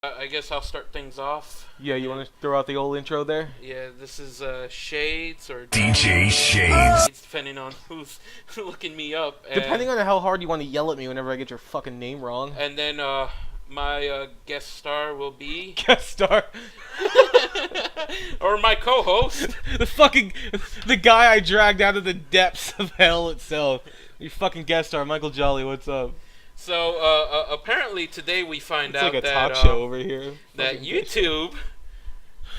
I guess I'll start things off. Yeah, you want to throw out the old intro there? Yeah, this is Shades or DJ Shades. depending on who's looking me up. Depending on how hard you want to yell at me whenever I get your fucking name wrong. And then my guest star will be Guest star. or my co-host. the guy I dragged out of the depths of hell itself. Your fucking guest star, Michael Jolly. What's up? So apparently today we find It's out like a that talk show over here. that Fucking YouTube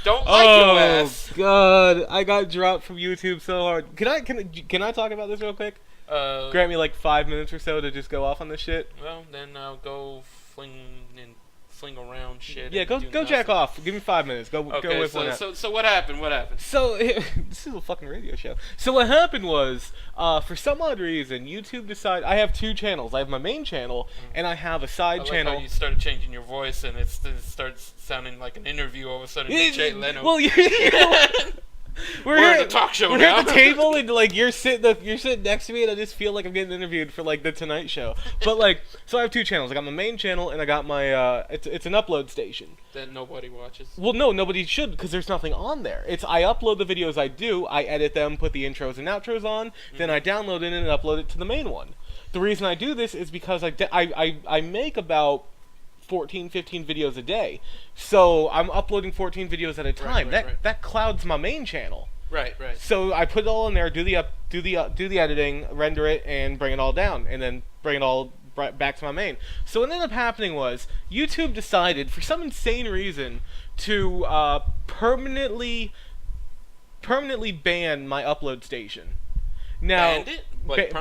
don't like your ass. God, I got dropped from YouTube so hard. Can I talk about this real quick? Grant me like 5 minutes or so to just go off on this shit. Well, then I'll go fling around shit. Yeah, and go do jack nothing. off. Give me 5 minutes. Go Okay, with one out. so what happened? What happened? So this is a fucking radio show. So what happened was, for some odd reason, YouTube decided I have two channels. I have my main channel and I have a side I like channel. how you started changing your voice and it starts sounding like an interview all of a sudden with Jay Leno. Well, we're at here, the talk show we're now. here at the table and like you're sitting next to me and I just feel like I'm getting interviewed for like the Tonight Show. But like, so I have two channels. I got my main channel and I got my it's an upload station. That nobody watches. Well, no, nobody should because there's nothing on there. I upload the videos I do, I edit them, put the intros and outros on, then I download it and upload it to the main one. The reason I do this is because I make about 14, 15 videos a day. So I'm uploading 14 videos at a time. Right. That clouds my main channel. Right. So I put it all in there, do the editing, render it, and bring it all down, and then bring it all back to my main. So what ended up happening was YouTube decided, for some insane reason, to permanently ban my upload station. Now, Banned it? Like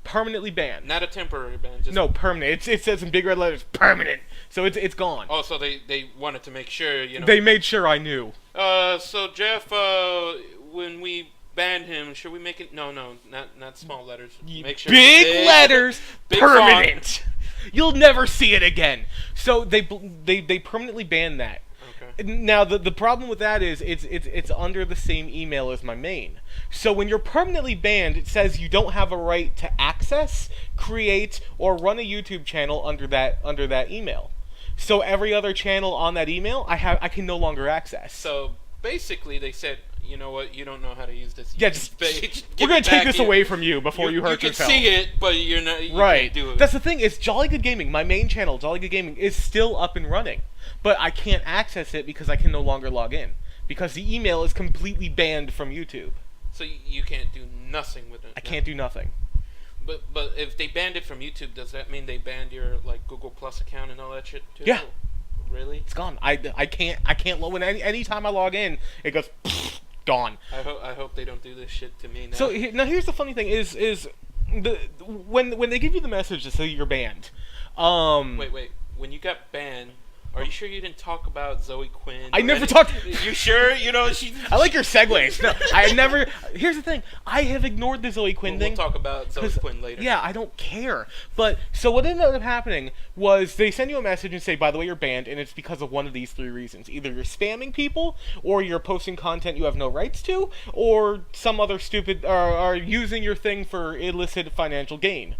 permanently banned. not a temporary ban. Just No, permanent. It says in big red letters, permanent. So it's gone. Oh, so they wanted to make sure, They made sure I knew. So Jeff, when we banned him, should we make it? No, not small letters. Make sure Big letters, big permanent. You'll never see it again. So they permanently banned that. Okay. Now the problem with that is it's under the same email as my main. So when you're permanently banned, it says you don't have a right to access, create, or run a YouTube channel under that email. So every other channel on that email, I can no longer access. So basically, they said, you know what? You don't know how to use this. Yeah, YouTube page. we're gonna take this away from you before you hurt you yourself. You can see it, but you're not. You Right. Can't do it. That's the thing. Is Jolly Good Gaming, my main channel, Jolly Good Gaming, is still up and running, but I can't access it because I can no longer log in because the email is completely banned from YouTube. So you can't do nothing with it. I can't do nothing. But if they banned it from YouTube, does that mean they banned your like Google Plus account and all that shit too? Yeah. Really? It's gone. I can't log in. Anytime I log in, it goes gone. I hope they don't do this shit to me now. So now here's the funny thing: is when they give you the message to say you're banned. Wait. When you got banned, are you sure you didn't talk about Zoe Quinn? I never talked. You sure? You know she. I like your segues. No, I never. Here's the thing: I have ignored the Zoe Quinn thing. We'll talk about Zoe Quinn later. Yeah, I don't care. But so what ended up happening was they send you a message and say, by the way, you're banned, and it's because of one of these three reasons: either you're spamming people, or you're posting content you have no rights to, or some other stupid, or using your thing for illicit financial gain.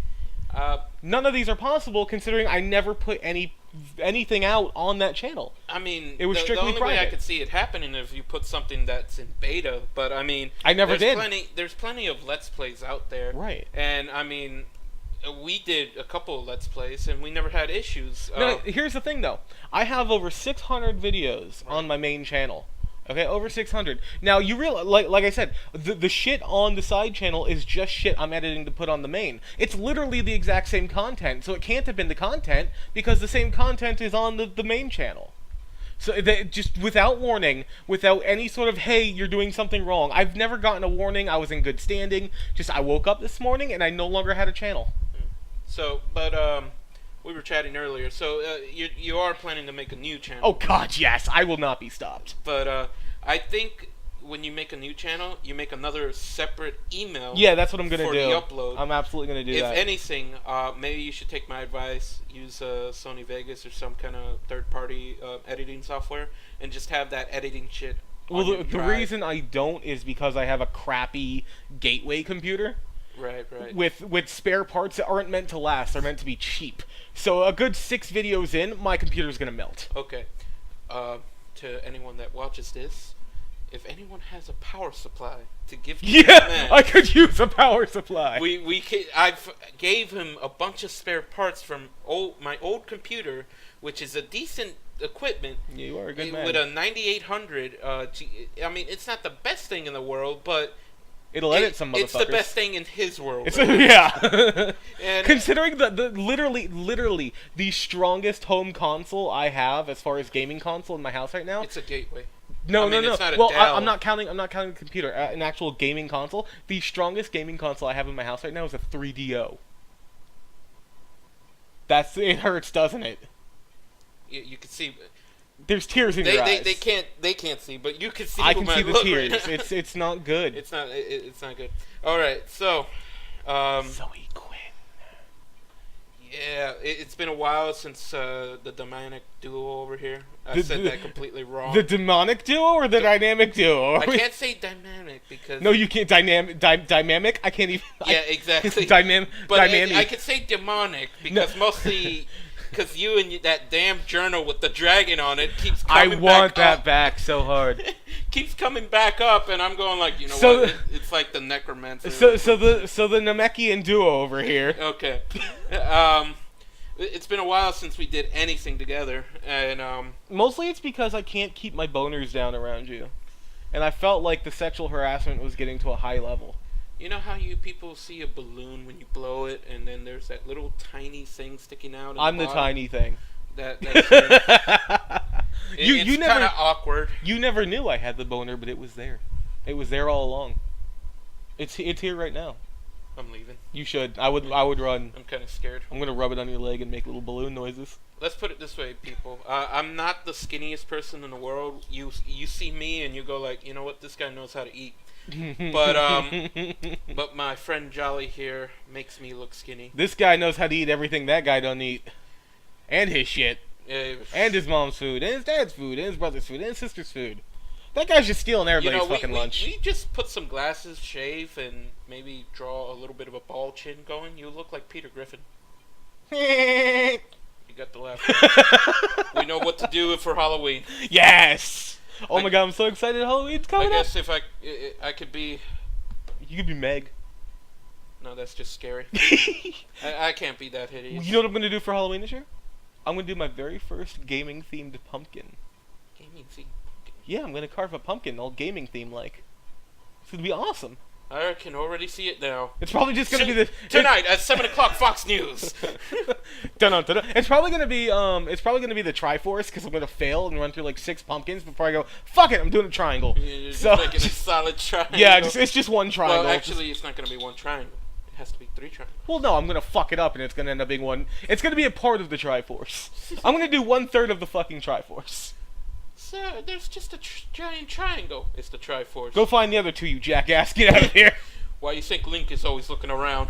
None of these are possible, considering I never put anything out on that channel. I mean, it was strictly the only private. way I could see it happening is if you put something that's in beta. But I mean, I never did. There's plenty of Let's Plays out there, right? And I mean, we did a couple of Let's Plays, and we never had issues. No, here's the thing, though. I have over 600 videos on my main channel. Okay, over 600. Now, you realize, like I said, the shit on the side channel is just shit I'm editing to put on the main. It's literally the exact same content, so it can't have been the content, because the same content is on the main channel. So, just without warning, without any sort of, hey, you're doing something wrong. I've never gotten a warning, I was in good standing, just I woke up this morning and I no longer had a channel. So, but, we were chatting earlier, so you are planning to make a new channel. Oh god, yes, I will not be stopped. But I think when you make a new channel, you make another separate email. Yeah, that's what I'm gonna for do. the upload. I'm absolutely gonna do that. If anything, maybe you should take my advice. Use Sony Vegas or some kind of third-party editing software, and just have that editing shit. Well, the reason I don't is because I have a crappy gateway computer. Right. With spare parts that aren't meant to last. They're meant to be cheap. So a good 6 videos in, my computer's gonna melt. Okay. to anyone that watches this, if anyone has a power supply to give to Yeah, this man, I could use a power supply. I've gave him a bunch of spare parts from my old computer, which is a decent equipment. You are a good man. With a 9800. I mean, it's not the best thing in the world, but It'll edit some motherfuckers. it's the best thing in his world. Yeah. And considering the literally the strongest home console I have as far as gaming console in my house right now. it's a gateway. No. It's not a Well, Dell. I'm not counting the computer. An actual gaming console. The strongest gaming console I have in my house right now is a 3DO. It hurts, doesn't it? You can see. There's tears in your eyes. They can't see, but you can see. I can see the look tears. right now. It's not good. It's not good. All right, so Zoe Quinn. yeah, it's been a while since the demonic duo over here. I said that completely wrong. The demonic duo or the dynamic duo? I can't say dynamic because No, you can't. Dynamic. I can't even. yeah, exactly. Dynamic. But I could say demonic because mostly because you and that damn journal with the dragon on it keeps coming I want back that back so hard. keeps coming back up, and I'm going like, So what? It's like the necromancer. So the Namekian duo over here. Okay. It's been a while since we did anything together, and Mostly it's because I can't keep my boners down around you, and I felt like the sexual harassment was getting to a high level. you know how you people see a balloon when you blow it, and then there's that little tiny thing sticking out. I'm the bottom? tiny thing. That's You it's never kind of awkward. You never knew I had the boner, but it was there. It was there all along. It's here right now. I'm leaving. You should. I would run. I'm kind of scared. I'm gonna rub it on your leg and make little balloon noises. Let's put it this way, people. I'm not the skinniest person in the world. You see me and you go like, you know what? This guy knows how to eat. But my friend Jolly here makes me look skinny. This guy knows how to eat everything that guy don't eat, and his shit, Uh, and his mom's food, and his dad's food, and his brother's food, and his sister's food. That guy's just stealing everybody's fucking lunch. We just put some glasses, shave, and maybe draw a little bit of a bald chin going. You look like Peter Griffin. You got the laugh. We know what to do for Halloween. Yes. Oh my god, I'm so excited! Halloween's I coming up. guess if I could be. You could be Meg. No, that's just scary. I can't be that hideous. You know what I'm gonna do for Halloween this year? I'm gonna do my very first gaming themed pumpkin. Gaming theme. Yeah, I'm gonna carve a pumpkin, all gaming theme like. It's gonna be awesome. I can already see it now. It's probably just gonna be the tonight at 7:00 Fox News. Dun-dun-dun-dun. It's probably gonna be the Triforce because I'm gonna fail and run through like 6 pumpkins before I go. Fuck it, I'm doing a triangle. You're just making a solid triangle. Yeah, it's just one triangle. Well, actually, it's not gonna be one triangle. It has to be 3 triangles. Well, no, I'm gonna fuck it up and it's gonna end up being one. It's gonna be a part of the Triforce. I'm gonna do 1/3 of the fucking Triforce. So there's just a giant triangle. It's the Triforce. Go find the other 2, you jackass. Get out of here. Why you think Link is always looking around?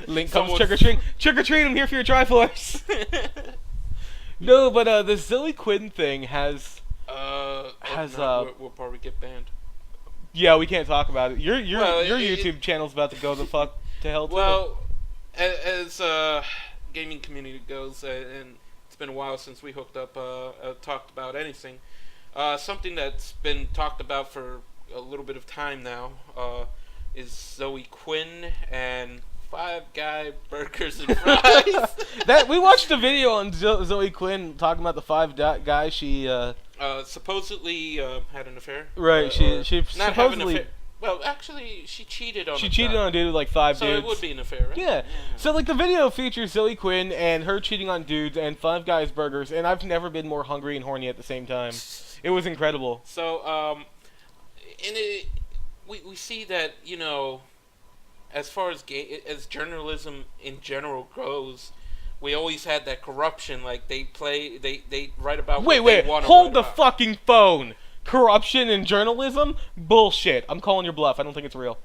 Link comes trick or treat. Trick or treat, I'm here for your Triforce. No, but the Zoe Quinn thing has. We'll probably get banned. Yeah, we can't talk about it. Your Well, YouTube channel's about to go the fuck to hell too. Well, as gaming community goes, and it's been a while since we hooked up, talked about anything. Something that's been talked about for a little bit of time now is Zoe Quinn and Five Guy Burgers and Fries. That we watched a video on Zoe Quinn talking about the 5 Guys she supposedly had an affair. right. She not have an supposedly affair. Well, actually, she cheated on. she cheated on a dude with like 5 so dudes. it would be an affair, right? Yeah. So like the video features Zoe Quinn and her cheating on dudes and 5 Guys Burgers, and I've never been more hungry and horny at the same time. It was incredible. So we see that, you know, as far as as journalism in general goes, we always had that corruption. Like they write about. Wait, what they want to hold write the about. fucking phone. Corruption in journalism? Bullshit. I'm calling your bluff. I don't think it's real.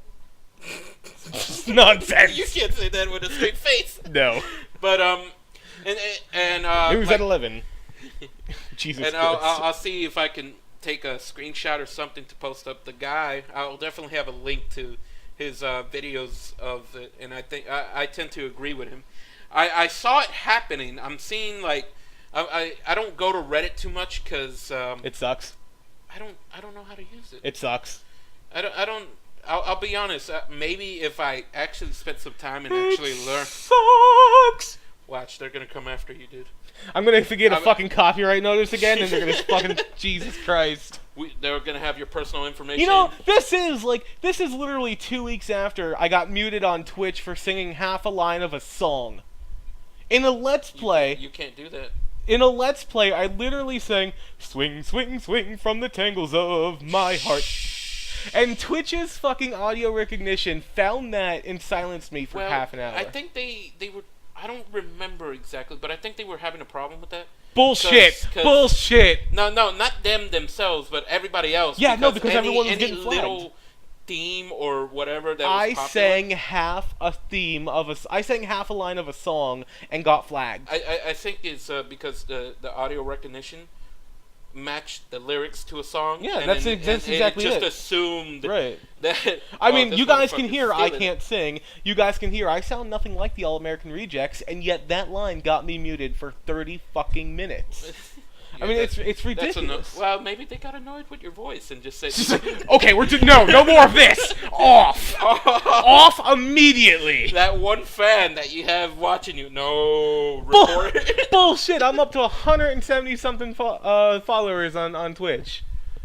It's nonsense. You can't say that with a straight face. No. But and News at 11. Jesus and Christ. I'll see if I can take a screenshot or something to post up. The guy, I'll definitely have a link to his videos of it, and I think I tend to agree with him. I saw it happening. I'm seeing like I don't go to Reddit too much because It sucks. I don't know how to use it. It sucks. I don't. I'll be honest. Maybe if I actually spent some time and actually learn. Sucks. Watch, they're gonna come after you, dude. I'm gonna get a fucking copyright notice again, and they're gonna fucking Jesus Christ. They're gonna have your personal information. You know, this is literally 2 weeks after I got muted on Twitch for singing half a line of a song. In a Let's Play, you can't do that. In a Let's Play, I literally sang "Swing, swing, swing from the tangles of my heart," and Twitch's fucking audio recognition found that and silenced me for half an hour. I think they were. I don't remember exactly, but I think they were having a problem with that. Bullshit! Bullshit! No, not them themselves, but everybody else. Yeah, because everyone was getting flagged. Little theme or whatever that was I popular. sang half a theme of I sang half a line of a song and got flagged. I think it's because the audio recognition matched the lyrics to a song. Yeah, that's exactly it. It just assumed right. that. I mean, you guys can hear I can't sing. You guys can hear I sound nothing like the All American Rejects, and yet that line got me muted for 30 fucking minutes. I mean, it's ridiculous. Well, maybe they got annoyed with your voice and just said, "Okay, no more of this. Off immediately." That one fan that you have watching you, no, report it. Bullshit! I'm up to 170 something followers on Twitch.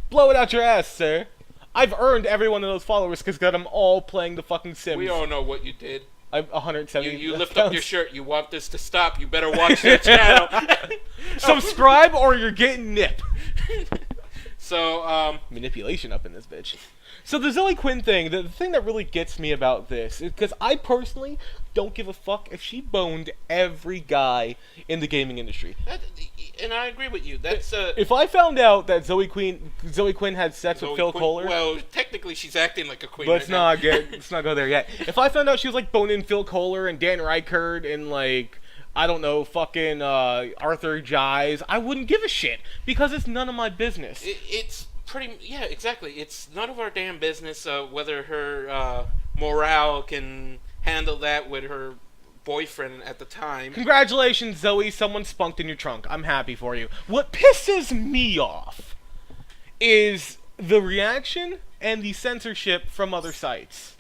Blow it out your ass, sir. I've earned every one of those followers because got them all playing the fucking Sims. We all know what you did. I'm 170. You lift up your shirt. You want this to stop. You better watch the channel. Subscribe or you're getting nip. So, manipulation up in this bitch. So the Zoe Quinn thing, the thing that really gets me about this is because I personally don't give a fuck if she boned every guy in the gaming industry. And I agree with you. That's if I found out that Zoe Quinn had sex with Phil Kohler. Well, technically she's acting like a queen. Let's not go there yet. If I found out she was like boning Phil Kohler and Dan Reichert and like I don't know, fucking Arthur Giles, I wouldn't give a shit because it's none of my business. It's exactly. It's none of our damn business whether her morale can handle that with her boyfriend at the time. Congratulations, Zoe. Someone spunked in your trunk. I'm happy for you. What pisses me off is the reaction and the censorship from other sites.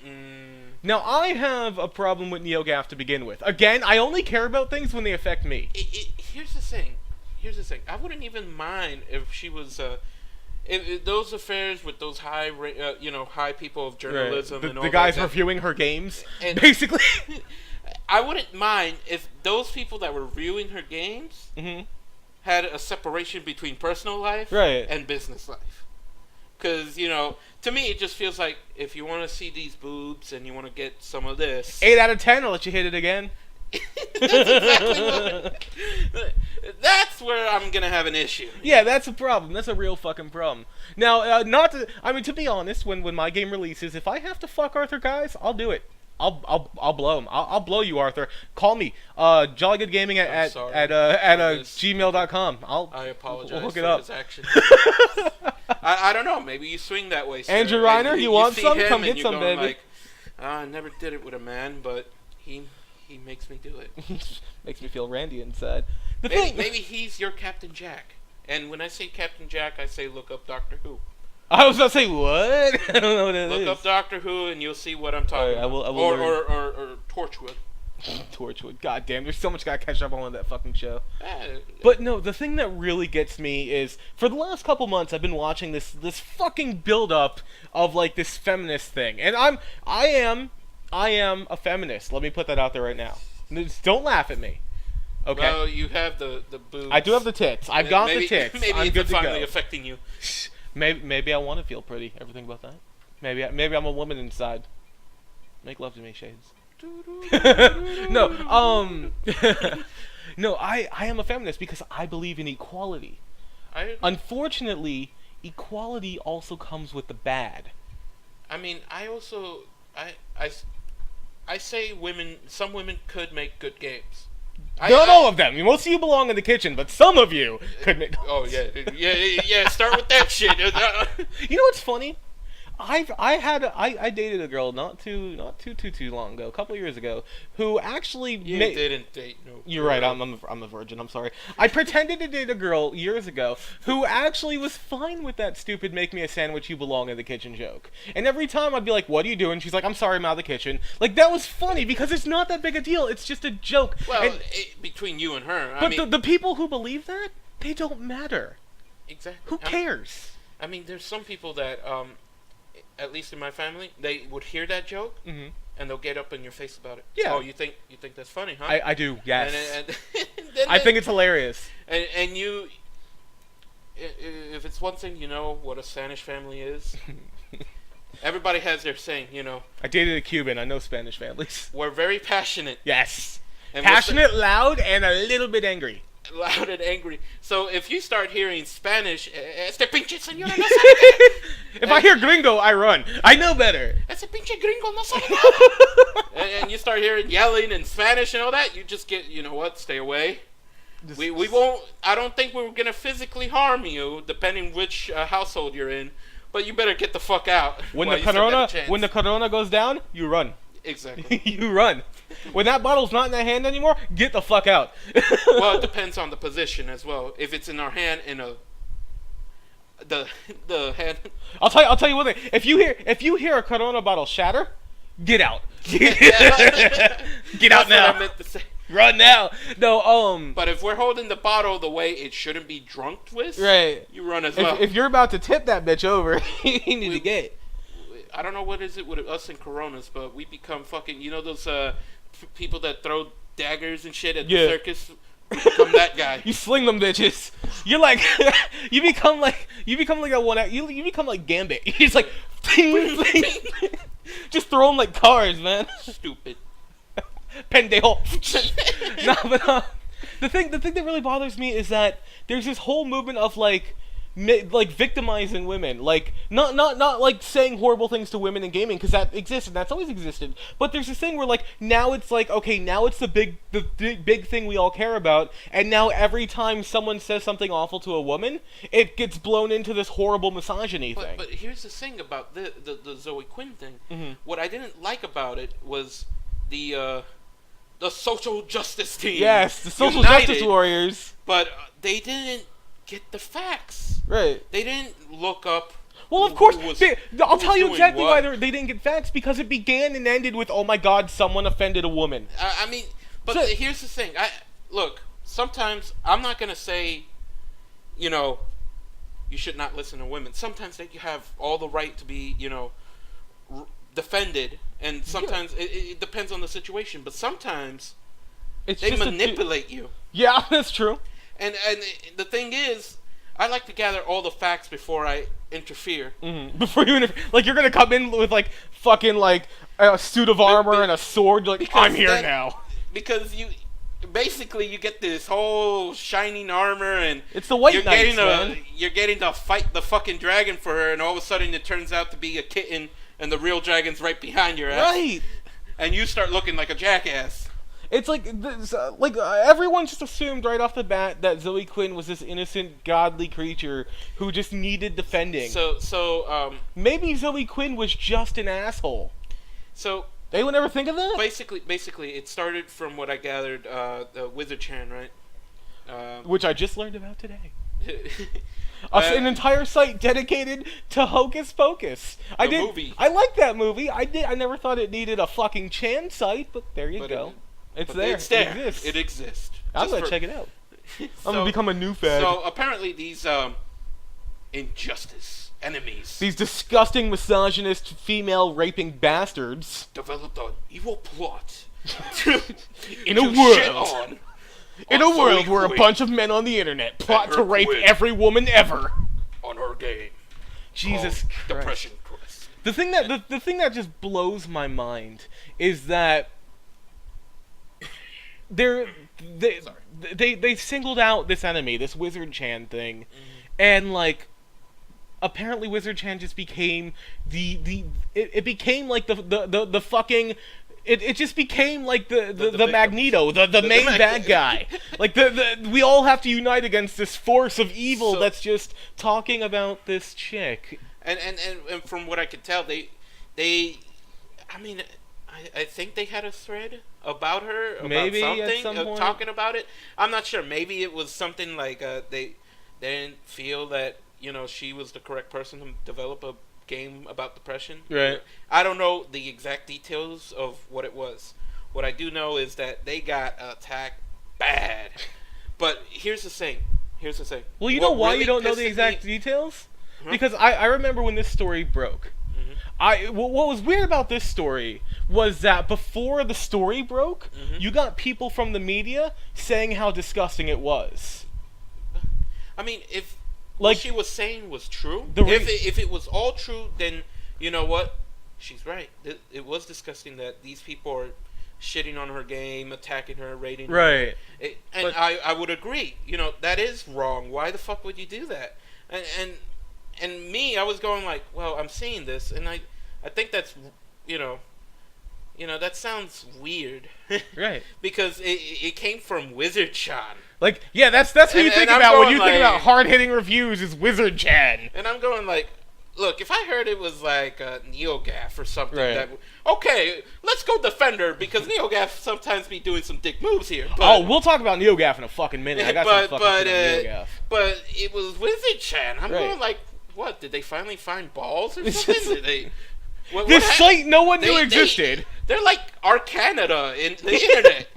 Now, I have a problem with NeoGAF to begin with. Again, I only care about things when they affect me. Here's the thing. I wouldn't even mind if she was... If those affairs with those high people of journalism and all the guys that, reviewing her games, basically. I wouldn't mind if those people that were reviewing her games had a separation between personal life and business life. Because, to me, it just feels like if you want to see these boobs and you want to get some of this... 8 out of 10, I'll let you hit it again. That's exactly that's where I'm gonna have an issue. Yeah, that's a problem. That's a real fucking problem. Now, to be honest, when my game releases, if I have to fuck Arthur guys, I'll do it. I'll blow him. I'll blow you, Arthur. Call me. Jollygoodgaming at gmail.com. I apologize we'll hook for it up. his action. I don't know. Maybe you swing that way, sir. Andrew Reiner, you want some? Come get some, baby. Like, I never did it with a man, but he makes me do it. Makes me feel randy inside. Maybe he's your Captain Jack. And when I say Captain Jack, I say look up Doctor Who. I was about to say, what? I don't know what it is. Look up Doctor Who and you'll see what I'm talking about. I will or Torchwood. Torchwood. God damn, there's so much gotta catch up on with that fucking show. But no, the thing that really gets me is, for the last couple months, I've been watching this fucking build-up of, like, this feminist thing. And I am a feminist. Let me put that out there right now. Just don't laugh at me. Okay. Well, you have the boobs. I do have the tits. I've got the tits. Maybe I'm good it's to finally go. affecting you. Maybe I want to feel pretty. Everything about that. Maybe I'm a woman inside. Make love to me, Shades. No, no. I am a feminist because I believe in equality. Unfortunately, equality also comes with the bad. I mean, I say some women could make good games. Not all of them. Most of you belong in the kitchen, but some of you could make... Oh, yeah. Start with that shit. You know what's funny? I dated a girl not too long ago, a couple years ago, who actually You didn't date no. You're right. I'm a virgin. I'm sorry. I pretended to date a girl years ago who actually was fine with that stupid "make me a sandwich, you belong in the kitchen" joke. And every time I'd be like, "What are you doing?" She's like, "I'm sorry, I'm out of the kitchen." Like that was funny because it's not that big a deal. It's just a joke. Well, And, between you and her, but the people who believe that, they don't matter. exactly. Who cares? I mean, there's some people that, at least in my family, they would hear that joke Mm-hmm. and they'll get up in your face about it. Yeah. Oh, you think that's funny, huh? I do. Yes. Then I think it's hilarious. and you, if it's one thing, you know what a Spanish family is. Everybody has their saying, you know. I dated a Cuban. I know Spanish families. We're very passionate. Yes. And Passionate, loud, and a little bit angry. Loud and angry. So if you start hearing Spanish, este pinche señora no sabe qué. If I hear gringo, I run. I know better. Este pinche gringo no sabe nada. and you start hearing yelling in Spanish and all that, you just get, you know what, stay away. We won't, I don't think we're going to physically harm you, depending which household you're in, but you better get the fuck out. When the corona goes down, you run. Exactly. You run. When that bottle's not in that hand anymore, get the fuck out. Well, it depends on the position as well. If it's in our hand, the hand. I'll tell you one thing. If you hear a Corona bottle shatter, get out. Get out now. What I meant to say. Run now. No, But if we're holding the bottle the way it shouldn't be drunk with, right. you run as well. If you're about to tip that bitch over, you need to get. I don't know what is it with us and Coronas, but we become fucking. You know those people that throw daggers and shit at the circus. We become that guy. You sling them bitches. You're like, you become like a one. You become like Gambit. He's like, ting, ting. Just throw them like cars, man. Stupid. Pendejo. No, but the thing that really bothers me is that there's this whole movement of like victimizing women, like not like saying horrible things to women in gaming, because that exists and that's always existed. But there's this thing where like now it's like, okay, now it's the big thing we all care about, and now every time someone says something awful to a woman, it gets blown into this horrible misogyny thing. But here's the thing about the Zoe Quinn thing. Mm-hmm. What I didn't like about it was the social justice team. Yes, the social united, justice warriors. But they didn't get the facts. Right. They didn't look up. Well, of course. I'll tell you doing exactly what. why they didn't get facts, because it began and ended with, "Oh my God, someone offended a woman." I mean, but here's the thing. Look, sometimes I'm not gonna say, you know, you should not listen to women. Sometimes you have all the right to be, you know, defended, and sometimes it depends on the situation. But sometimes they manipulate you. Yeah, that's true. And the thing is, I like to gather all the facts before I interfere. Mm-hmm. Before you interfere, like you're gonna come in with like fucking like a suit of armor and a sword. You're like, I'm here now. Because you get this whole shining armor, and it's the white knights, man. You're getting to fight the fucking dragon for her, and all of a sudden it turns out to be a kitten, and the real dragon's right behind your ass. Right. And you start looking like a jackass. It's like everyone just assumed right off the bat that Zoe Quinn was this innocent, godly creature who just needed defending. So maybe Zoe Quinn was just an asshole. So they would never think of that. Basically, it started from what I gathered, Wizard Chan, right? Which I just learned about today. An entire site dedicated to Hocus Pocus. Movie. I like that movie. I never thought it needed a fucking Chan site, but there you go. It's there. It's there. It exists. It exists. I'm gonna check it out. I'm gonna become a new fad. So apparently these injustice enemies, these disgusting misogynist female raping bastards, developed an evil plot in a world where a bunch of men on the internet plot to rape every woman ever on her game. Jesus Christ. Depression Quest. The thing that just blows my mind is that they singled out this enemy, this Wizard Chan thing, and like apparently Wizard Chan just became it became like the fucking It just became like the victims. Magneto, the main bad guy. Like we all have to unite against this force of evil that's just talking about this chick. And from what I could tell, I mean, I think they had a thread about her, about Maybe something, at some point. talking about it. I'm not sure. Maybe it was something like they didn't feel that she was the correct person to develop a game about depression. Right. I don't know the exact details of what it was. What I do know is that they got attacked bad. But here's the thing. Well, you know What why really you don't know pisses the exact me- details? Huh? Because I remember when this story broke. What was weird about this story was that before the story broke, you got people from the media saying how disgusting it was. I mean, if Like, what she was saying was true, The if it was all true, then you know what? She's right. It was disgusting that these people are shitting on her game, attacking her, rating her. right. And But- I would agree. That is wrong. Why the fuck would you do that? And me, I was going like, well, I'm seeing this, and I think that's, that sounds weird. Right. Because it came from Wizard Chan. Like, yeah, that's what you And think I'm about when going you think like- about hard-hitting reviews is Wizard Chan. And I'm going like, look, if I heard it was like NeoGaf or something, Right. okay, let's go defend her because NeoGaf sometimes be doing some dick moves here. But, Oh, we'll talk about NeoGaf in a fucking minute. I got some fucking shit on NeoGaf. but it was Wizard Chan. I'm Right. going like, what? Did they finally find balls or It's something? just- Did they? What This hap- site no one knew they- existed. They're like our Canada in the internet.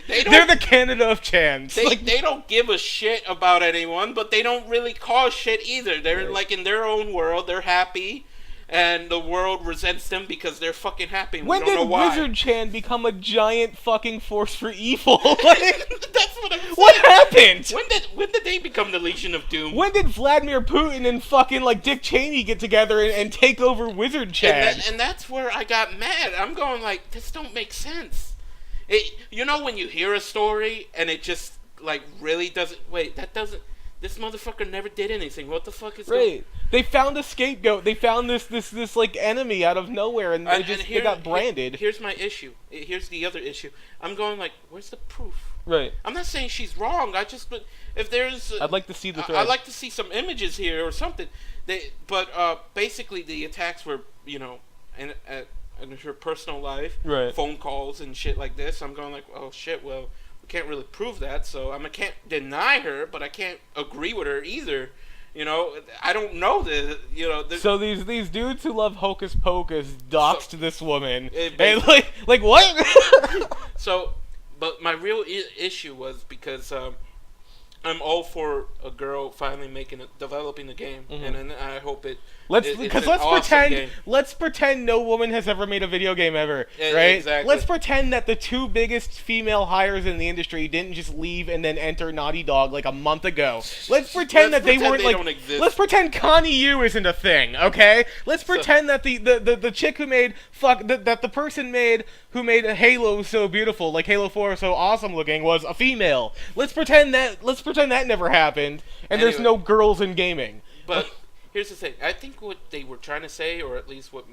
They're the Canada of Chans. They don't give a shit about anyone, but they don't really cause shit either. They're like in their own world. They're happy, and the world resents them because they're fucking happy. And when we don't know did why. Wizard Chan become a giant fucking force for evil? Like, That's what I'm saying. what happened? When did they become the Legion of Doom? When did Vladimir Putin and fucking like Dick Cheney get together and take over Wizard Chan? And that's where I got mad. I'm going like, this don't make sense. When you hear a story and it just like really doesn't. Wait, that doesn't. This motherfucker never did anything. What the fuck is Right. They found a scapegoat. They found this like enemy out of nowhere, and they got branded. Here's my issue. Here's the other issue. I'm going like, where's the proof? Right. I'm not saying she's wrong. But if there's, I'd like to see the thread. I'd like to see some images here or something. Basically the attacks were, in her personal life, Right. phone calls and shit like this. I'm going like, oh shit. Well, we can't really prove that, so I can't deny her, but I can't agree with her either. I don't know the. So these dudes who love Hocus Pocus doxed this woman, It and like what? So, but my real issue was because I'm all for a girl finally developing a game, and then I hope it. Let's it's because an let's awesome pretend game. let's pretend no woman has ever made a video game ever, Yeah, right? exactly. Let's pretend that the two biggest female hires in the industry didn't just leave and then enter Naughty Dog like a month ago. Let's pretend that they pretend weren't they like. don't exist. Let's pretend Connie Yu isn't a thing, okay? Let's pretend that the chick who made that the person who made Halo so beautiful, like Halo 4 so awesome looking, was a female. Let's pretend that never happened, and there's Anyway. no girls in gaming. But here's the thing. I think what they were trying to say, or at least what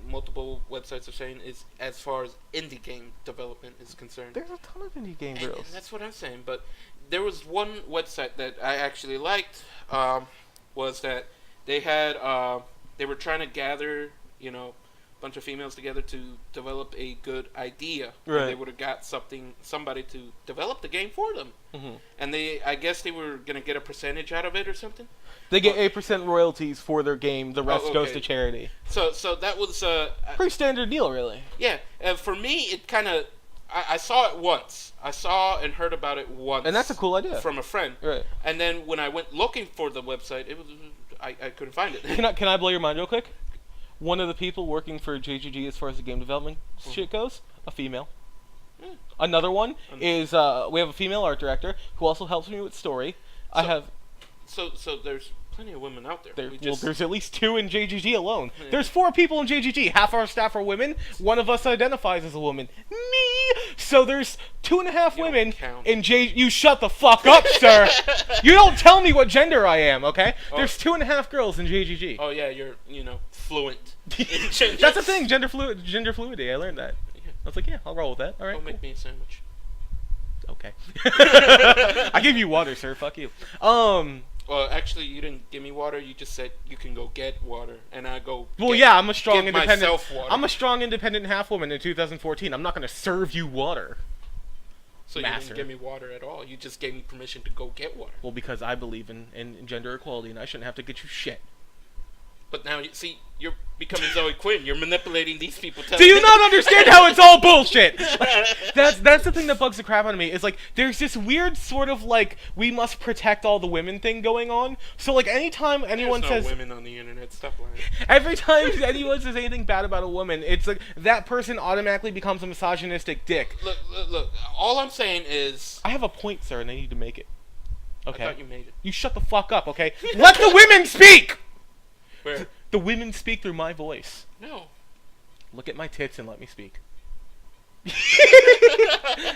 multiple websites are saying, is as far as indie game development is concerned. There's a ton of indie game And girls. that's what I'm saying. But there was one website that I actually liked. Was that they had they were trying to gather a bunch of females together to develop a good idea. Right. And they would have got somebody to develop the game for them. Mhm. And I guess they were gonna get a percentage out of it or something. They get 8% royalties for their game. The rest goes okay. to charity. So that was Pretty standard deal, really. yeah. For me, it kind of I saw it once. I saw and heard about it once, And that's a cool idea. from a friend. Right. And then when I went looking for the website, I couldn't find it. Can I blow your mind real quick? One of the people working for JGG as far as the game development shit goes, a female. Yeah. Another one is we have a female art director who also helps me with story. I have So there's plenty of women out there. there's at least 2 in JGG alone. There's 4 people in JGG. Half our staff are women. One of us identifies as a woman. Me. So there's 2.5 You don't women count. in J. You shut the fuck up, sir. You don't tell me what gender I am, okay? There's 2.5 girls in JGG. Oh yeah, you're fluent. That's the thing. Gender fluidity. I learned that. Yeah. I was like, yeah, I'll roll with that. All right, Don't make me a sandwich. Okay. I give you water, sir. Fuck you. Well, actually, you didn't give me water. You just said you can go get water, and I go. Well, yeah, I'm a strong, give independent. myself water. I'm a strong, independent half woman in 2014. I'm not gonna serve you water. So Master. you didn't give me water at all. You just gave me permission to go get water. Well, because I believe in gender equality, and I shouldn't have to get you shit. But now, see, you're becoming Zoe Quinn. You're manipulating these people. Do you not understand how it's all bullshit? That's the thing that bugs the crap out of me. Is like there's this weird sort of like we must protect all the women thing going on. So like anytime anyone There's no says women on the internet, stop lying. every time anyone says anything bad about a woman, it's like that person automatically becomes a misogynistic dick. Look. All I'm saying is, I have a point, sir, and I need to make it. Okay. I thought you made it. You shut the fuck up, okay? Let the women speak. Where? The women speak through my voice. No. Look at my tits and let me speak.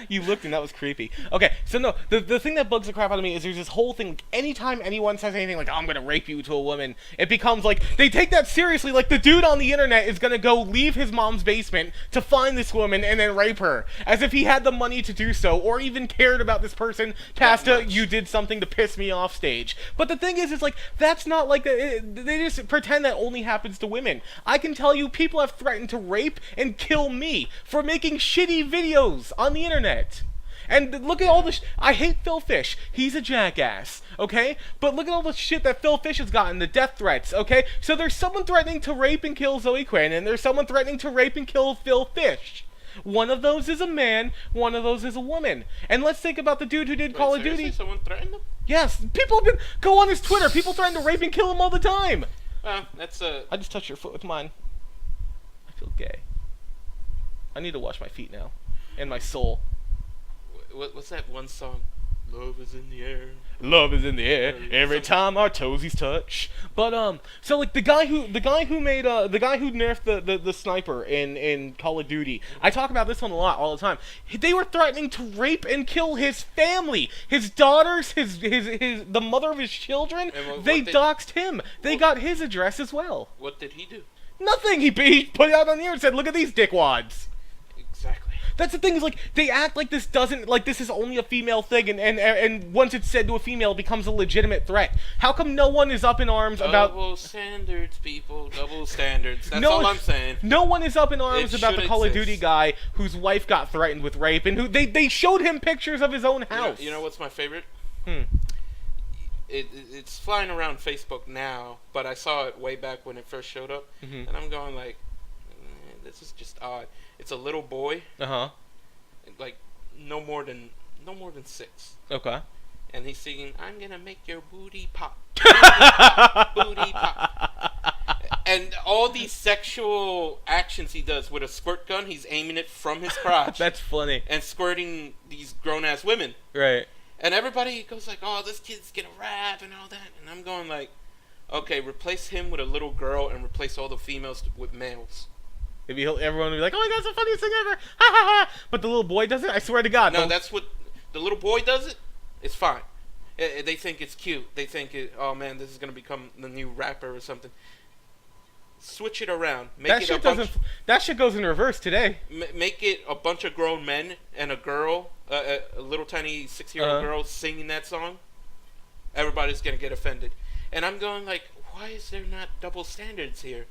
You looked and that was creepy. Okay, so no, the thing that bugs the crap out of me is there's this whole thing, like, anytime anyone says anything like, oh, I'm gonna rape you to a woman, it becomes like, they take that seriously, like the dude on the internet is gonna go leave his mom's basement to find this woman and then rape her, as if he had the money to do so, or even cared about this person past a, you did something to piss me off stage. But the thing is, like, that's not like, they just pretend that only happens to women. I can tell you, people have threatened to rape and kill me for making shitty videos on the internet. And look at all the I hate Phil Fish. He's a jackass, okay? But look at all the shit that Phil Fish has gotten, the death threats, okay? So there's someone threatening to rape and kill Zoe Quinn, and there's someone threatening to rape and kill Phil Fish. One of those is a man, one of those is a woman. And let's think about the dude who did Call of Duty. Someone threatened him? Yes, people have been, go on his Twitter, people threaten to rape and kill him all the time. That's I just touched your foot with mine. I feel gay. I need to wash my feet now. And my soul. What's that one song? Love is in the air. Love is in the air every time our toesies touch. But so like the guy who nerfed the sniper in Call of Duty. I talk about this one a lot all the time. They were threatening to rape and kill his family, his daughters, his the mother of his children. They doxed him. They got his address as well. What did he do? Nothing. He put it out on the air and said, "Look at these dickwads." Exactly. That's the thing, is like they act like this doesn't, like this is only a female thing, and once it's said to a female, it becomes a legitimate threat. How come no one is up in arms about double standards, people? Double standards. That's no all one, I'm saying. No one is up in arms about the Call of Duty exist. guy whose wife got threatened with rape, and who they showed him pictures of his own house. You know what's my favorite? It's flying around Facebook now, but I saw it way back when it first showed up, and I'm going like, this is just odd. It's a little boy. Like no more than 6. Okay. And he's singing, "I'm gonna make your booty pop, booty pop, booty pop." And all these sexual actions he does with a squirt gun, he's aiming it from his crotch. That's funny. And squirting these grown ass women. Right. And everybody goes like, "Oh, this kid's gonna rap and all that." And I'm going like, okay, replace him with a little girl and replace all the females with males. Maybe everyone will be like, "Oh my God, it's the funniest thing ever!" Ha ha ha! But the little boy does it. I swear to God. No, that's what the little boy does. It's fine. They think it's cute. They think, oh man, this is gonna become the new rapper or something. Switch it around. That shit goes in reverse today. Make it a bunch of grown men and a girl, a little tiny 6-year-old girl singing that song. Everybody's gonna get offended. And I'm going like, why is there not double standards here?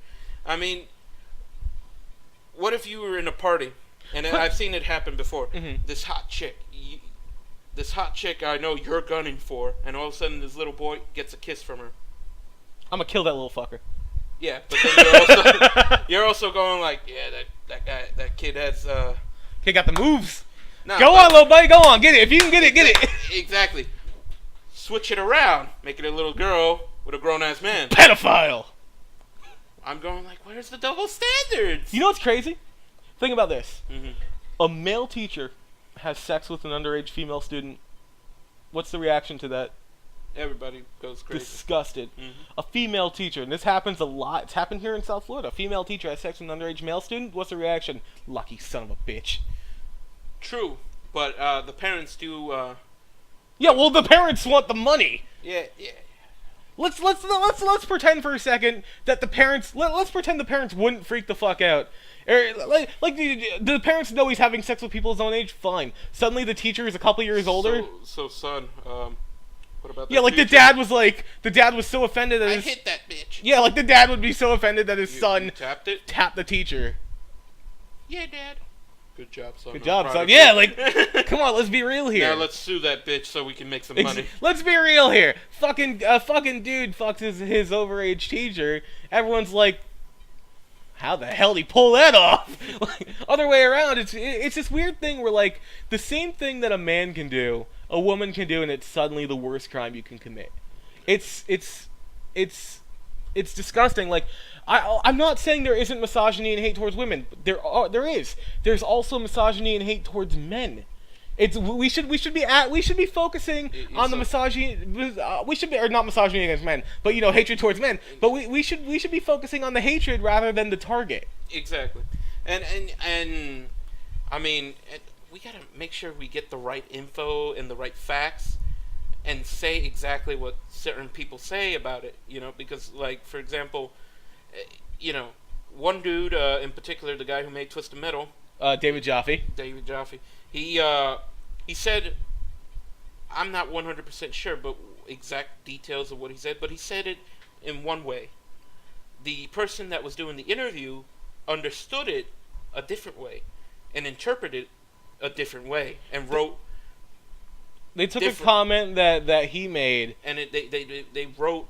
I mean, what if you were in a party, and I've seen it happen before. This hot chick I know you're gunning for, and all of a sudden this little boy gets a kiss from her. I'm gonna kill that little fucker. Yeah, but then you're also going like, yeah, that kid has Kid got the moves. Nah, go on, little buddy, go on, get it. If you can get it, get it. Exactly. Switch it around, make it a little girl with a grown ass man. Pedophile. I'm going like, where's the double standards? You know what's crazy? Think about this. A male teacher has sex with an underage female student. What's the reaction to that? Everybody goes crazy. Disgusted. A female teacher, and this happens a lot. It's happened here in South Florida. A female teacher has sex with an underage male student. What's the reaction? Lucky son of a bitch. True, but the parents do. Yeah, well, the parents want the money. Yeah. Let's pretend for a second that the parents let's pretend the parents wouldn't freak the fuck out. The parents know he's having sex with people his own age. Fine. Suddenly the teacher is a couple years older. So son, what about that? Yeah, like teacher? the dad was so offended that I hit that bitch. Yeah, like the dad would be so offended that his son you tapped it. tapped the teacher. Yeah, Dad. Good job, son. Good job, son. Yeah, like, come on, let's be real here. Now let's sue that bitch so we can make some money. Let's be real here. Fucking dude fucks his overage teacher. Everyone's like, how the hell did he pull that off? Like, other way around, it's this weird thing where, like, the same thing that a man can do, a woman can do, and it's suddenly the worst crime you can commit. It's disgusting. Like, I'm not saying there isn't misogyny and hate towards women. There is. There's also misogyny and hate towards men. We should be focusing on the misogyny. We should be, or not misogyny against men, but hatred towards men. But we should be focusing on the hatred rather than the target. Exactly, and I mean, we gotta make sure we get the right info and the right facts, and say exactly what certain people say about it. Because, like, for example, one dude in particular, the guy who made Twisted Metal, David Jaffe. He said, I'm not 100% sure, but exact details of what he said, but he said it in one way. The person that was doing the interview understood it a different way and interpreted it a different way and wrote. They took a comment that he made, and they wrote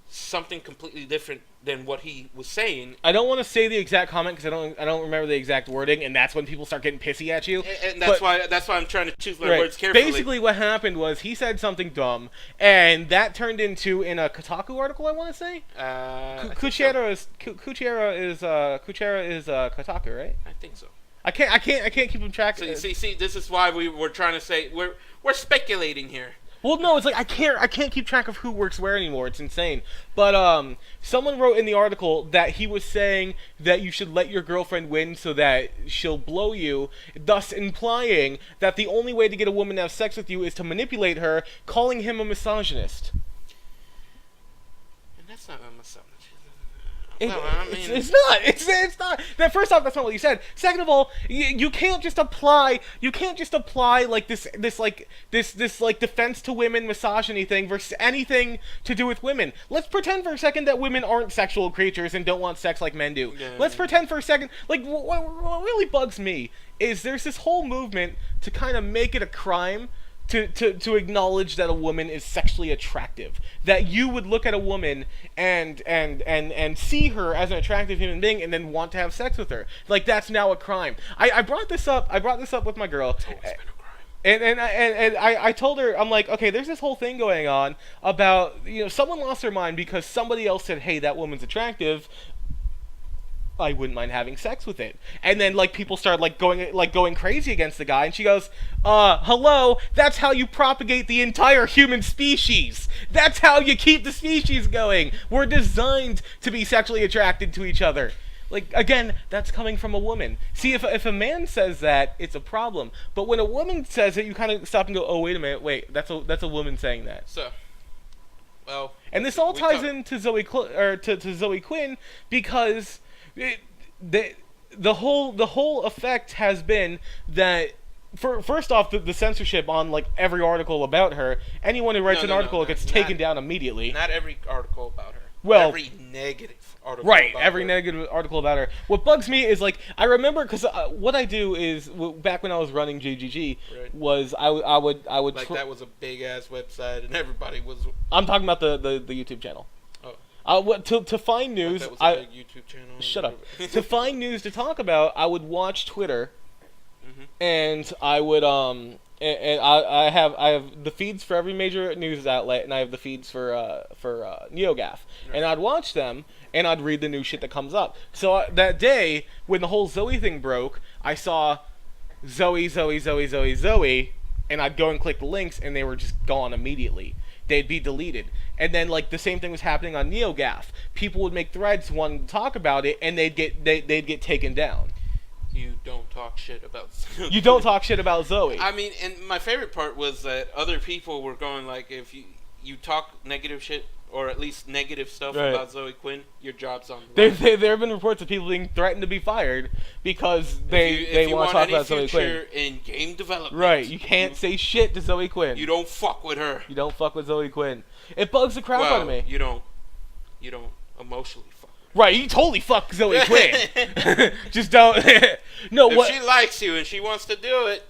something completely different than what he was saying. I don't want to say the exact comment because I don't remember the exact wording, and that's when people start getting pissy at you. And that's why I'm trying to choose my words carefully. Basically, what happened was he said something dumb, and that turned into, in a Kotaku article, I want to say. Kuchera is Kotaku, right? I think so. I can't keep him track. So, see, this is why we're trying to say we're speculating here. Well, no, it's like I can't keep track of who works where anymore. It's insane. But someone wrote in the article that he was saying that you should let your girlfriend win so that she'll blow you, thus implying that the only way to get a woman to have sex with you is to manipulate her, calling him a misogynist. And that's not a misogynist. It's not. Now, first off, that's not what you said. Second of all, you can't just apply like this defense to women misogyny thing versus anything to do with women. Let's pretend for a second that women aren't sexual creatures and don't want sex like men do. Yeah. Let's pretend for a second. Like, what really bugs me is there's this whole movement to kind of make it a crime to acknowledge that a woman is sexually attractive, that you would look at a woman and see her as an attractive human being and then want to have sex with her. Like, that's now a crime. I brought this up with my girl. It's always been a crime. And I told her, I'm like, okay, there's this whole thing going on about, someone lost their mind because somebody else said, hey, that woman's attractive, I wouldn't mind having sex with it. And then, like, people start going crazy against the guy, and she goes, hello, that's how you propagate the entire human species. That's how you keep the species going. We're designed to be sexually attracted to each other. Like, again, that's coming from a woman. See, if a man says that, it's a problem. But when a woman says it, you kind of stop and go, oh, wait a minute, that's a woman saying that. So, well, and this all ties into Zoe Quinn because the whole effect has been that first off the censorship on like every article about her. Anyone who writes an article gets taken down immediately. Not every article about her. Well, every negative article. Right, about every her. negative article about her. What bugs me is like I remember because what I do is back when I was running GGG was I would like that was a big ass website and everybody was. I'm talking about the YouTube channel. To find news, that was a big YouTube channel. Shut up. To find news to talk about, I would watch Twitter, and I would I have the feeds for every major news outlet, and I have the feeds for NeoGAF, and I'd watch them, and I'd read the new shit that comes up. So that day when the whole Zoe thing broke, I saw Zoe, and I'd go and click the links, and they were just gone immediately. They'd be deleted. And then, like, the same thing was happening on NeoGAF. People would make threads wanting to talk about it, and they'd get taken down. You don't talk shit about Zoe. You don't talk shit about Zoe. I mean, and my favorite part was that other people were going, like, if you talk negative shit or at least negative stuff Right. about Zoe Quinn, your job's on the line. There have been reports of people being threatened to be fired because they If you want to want talk any about Zoe future Quinn. in game development, Right, you can't say shit to Zoe Quinn. You don't fuck with her. You don't fuck with Zoe Quinn. It bugs the crap out of me. You don't emotionally fuck with her. Right, you totally fuck Zoe Quinn. Just don't. No, if what? she likes you and she wants to do it,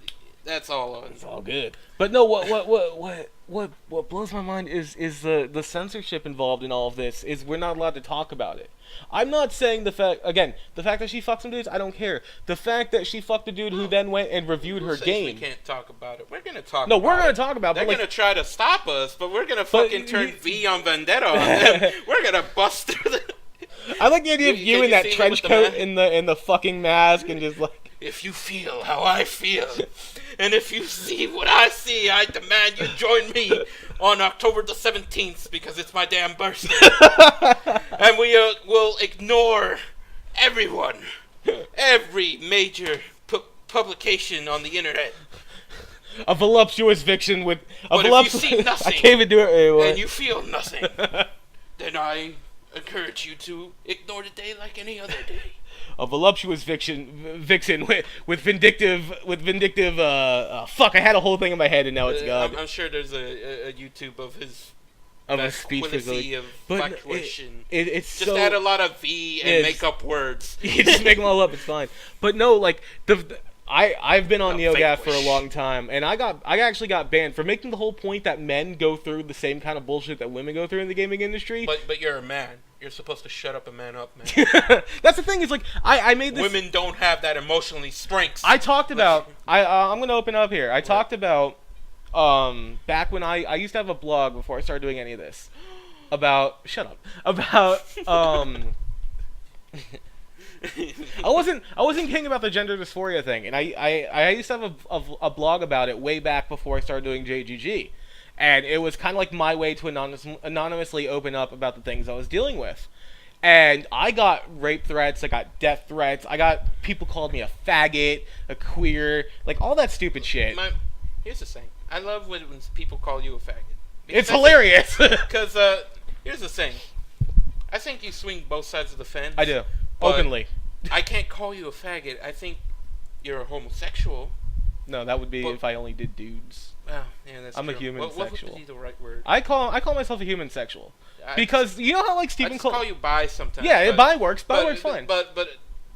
that's all on. It's all good. But no, what blows my mind is the censorship involved in all of this. Is we're not allowed to talk about it. I'm not saying the fact that she fucked some dudes, I don't care. The fact that she fucked a dude who then went and reviewed her game. We can't talk about it. We're gonna talk. No, about we're gonna it. talk about it. They're but gonna try to stop us, but we're gonna fucking turn V on Vendetta on them. We're gonna bust through the. I like the idea of you in that see trench with the coat ma- in the fucking mask and just like. If you feel how I feel, and if you see what I see, I demand you join me on October the 17th because it's my damn birthday. And we will ignore everyone, every major publication on the internet. A voluptuous fiction with a But if you see nothing, I can't even do it anymore. and you feel nothing, then I encourage you to ignore the day like any other day. A voluptuous vixen with vindictive fuck, I had a whole thing in my head and now it's gone. I'm sure there's a YouTube of his Speech fluency of but factuation. it's Just so, add a lot of V and Yes. make up words. you just make them all up, it's fine. But no, like I've been on NeoGAF for a vanquish. long time, and I actually got banned for making the whole point that men go through the same kind of bullshit that women go through in the gaming industry. But you're a man. You're supposed to shut up and man up, man. That's the thing. Is like I made this. Women don't have that emotionally strength. I talked about. I'm gonna open up here. I talked about back when I used to have a blog before I started doing any of this. About shut up. About I wasn't kidding about the gender dysphoria thing, and I used to have a blog about it way back before I started doing JGG, and it was kind of like my way to anonymously open up about the things I was dealing with. And I got rape threats, I got death threats, I got people called me a faggot, a queer, like all that stupid shit. Here's the thing. I love when people call you a faggot. It's hilarious. Because here's the thing. I think you swing both sides of the fence. I do. But Openly. I can't call you a faggot. I think you're a homosexual. No, that would be if I only did dudes. Well, yeah, that's I'm a true. human What sexual. would be the right word? I call myself a human sexual. Because you know how like I Stephen just call you bi sometimes. Yeah, but, bi works. Bi works fine. But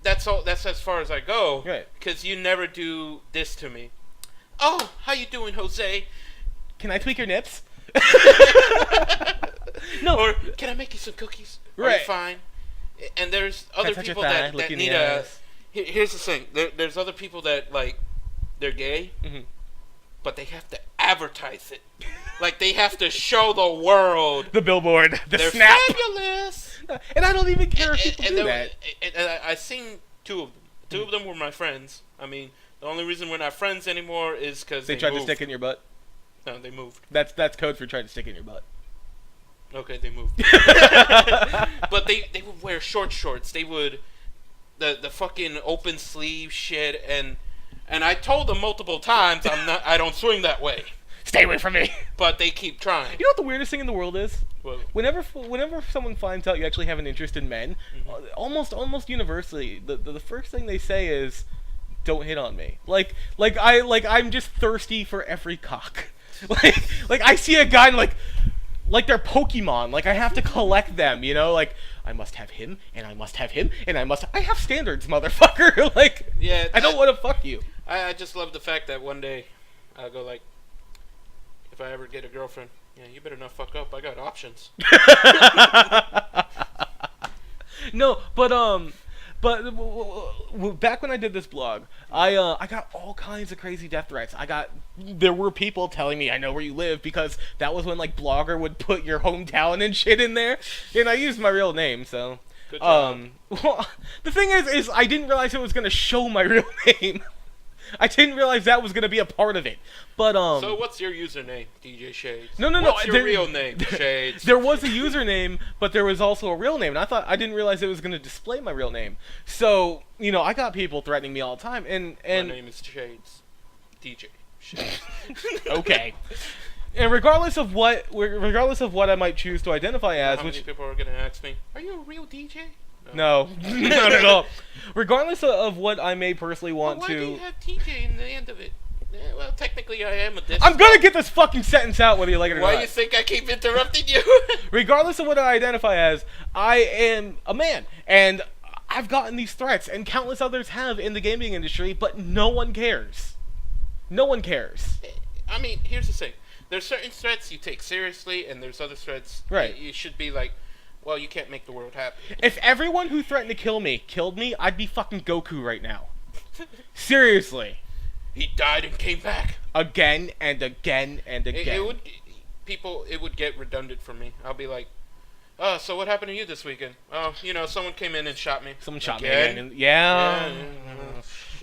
that's all. That's as far as I go. Right. Because you never do this to me. Oh, how you doing, Jose? Can I tweak your nips? No. Or can I make you some cookies? Are you fine? And there's other people that need a. Here's the thing. There's other people that like they're gay, but they have to advertise it. Like they have to show the world the billboard, the they're snap. fabulous. And I don't even care if people do that. And I seen two of them. Two of them were my friends. I mean, the only reason we're not friends anymore is because They tried to stick in your butt. No, they moved. That's code for trying to stick in your butt. Okay, they moved. But they would wear short shorts. They would the fucking open sleeve shit, and I told them multiple times I don't swing that way. Stay away from me. But they keep trying. You know what the weirdest thing in the world is? What? Whenever someone finds out you actually have an interest in men, almost universally, the first thing they say is, "Don't hit on me." Like I'm just thirsty for every cock. like I see a guy and like they're Pokemon. Like I have to collect them, you know? Like I must have him, and I must have him, and I have standards, motherfucker. Like yeah, I don't want to fuck you. I just love the fact that one day I'll go like, if I ever get a girlfriend, yeah, you better not fuck up. I got options. No, but back when I did this blog, I got all kinds of crazy death threats. There were people telling me I know where you live because that was when like Blogger would put your hometown and shit in there, and I used my real name, so. Good job. Well, the thing is I didn't realize it was gonna show my real name. I didn't realize that was gonna be a part of it. But So what's your username, DJ Shades? No. What's your real name, Shades? There was a username, but there was also a real name, and I didn't realize it was gonna display my real name. So I got people threatening me all the time, and my name is Shades, DJ Shades. Okay. And regardless of what I might choose to identify as, How many people are gonna ask me, "Are you a real DJ?" no, not at all. Regardless of what I may personally want why to. do you have TJ in the end of it? Yeah, well, technically, I am a disc. I'm gonna get this fucking sentence out whether you like it or not. Why do you think I keep interrupting you? Regardless of what I identify as, I am a man, and I've gotten these threats, and countless others have in the gaming industry, but no one cares. No one cares. I mean, here's the thing. There's certain threats you take seriously, and there's other threats you should be like, well, you can't make the world happy. If everyone who threatened to kill me killed me, I'd be fucking Goku right now. Seriously. He died and came back. Again and again and again. It would get redundant for me. I'll be like, so what happened to you this weekend? Oh, someone came in and shot me. Someone shot me again. again. Yeah.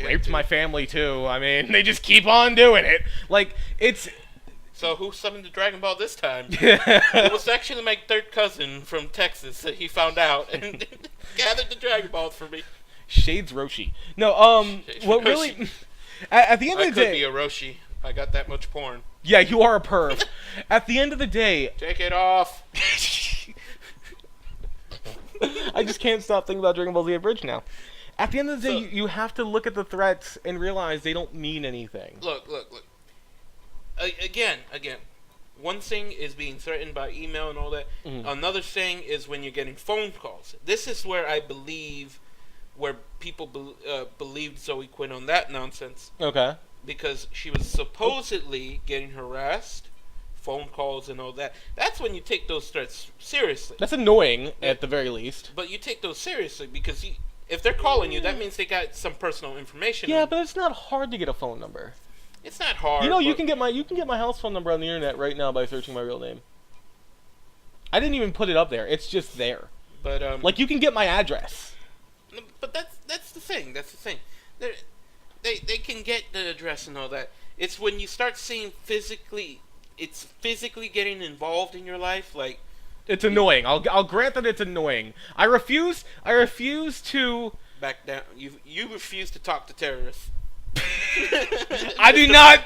Raped my family too. I mean, they just keep on doing it. Like, it's... So who summoned the Dragon Ball this time? It was actually my third cousin from Texas that he found out and gathered the Dragon Balls for me. Shades Roshi. No, what Roshi. really... At the end of the day... I could be a Roshi. I got that much porn. Yeah, you are a perv. At the end of the day... Take it off. I just can't stop thinking about Dragon Ball Z Abridged now. At the end of the day, you have to look at the threats and realize they don't mean anything. Look. Again. One thing is being threatened by email and all that. Mm-hmm. Another thing is when you're getting phone calls. This is where I believe... where people believed Zoe Quinn on that nonsense. Okay. Because she was supposedly getting harassed, phone calls and all that. That's when you take those threats seriously. That's annoying, at the very least. But you take those seriously because if they're calling you, that means they got some personal information. Yeah, but it's not hard to get a phone number. It's not hard. You can get my house phone number on the internet right now by searching my real name. I didn't even put it up there. It's just there. But like, you can get my address. But that's the thing. That's the thing. They can get the address and all that. It's when you start seeing physically getting involved in your life. Like, it's annoying. I'll grant that it's annoying. I refuse to back down. You refuse to talk to terrorists. I do not.